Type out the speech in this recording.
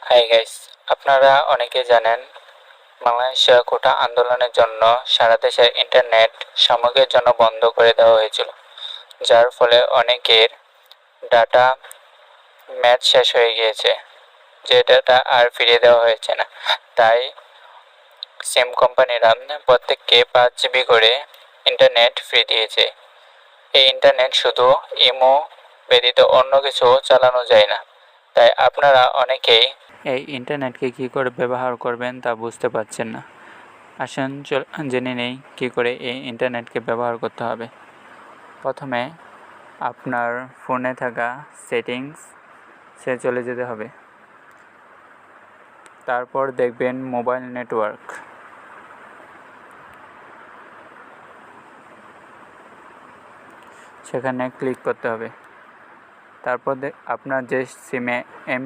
Hi guys, আপনারা অনেকে জানেন মালয়েশিয়া কোটা আন্দোলনের জন্য সারা দেশের ইন্টারনেট সাময়িকের জন্য বন্ধ করে দেওয়া হয়েছিল, যার ফলে অনেকের ডাটা ম্যাচ শেষ হয়ে গিয়েছে, যে ডাটা আর ফিরিয়ে দেওয়া হয়েছে না। তাই সিম কোম্পানিরা প্রত্যেককে 5 GB করে ইন্টারনেট ফ্রি দিয়েছে। এই ইন্টারনেট শুধু ইমো ব্যতীত অন্য কিছু চালানো যায় না। তাই আপনারা অনেকেই এই ইন্টারনেটকে কী করে ব্যবহার করবেন তা বুঝতে পারছেন না। আসুন জেনে নেই কী করে এই ইন্টারনেটকে ব্যবহার করতে হবে। প্রথমে আপনার ফোনে থাকা সেটিংসে চলে যেতে হবে। তারপর দেখবেন মোবাইল নেটওয়ার্ক। সেখানে ক্লিক করতে হবে। তারপর আপনার যে সিমে MB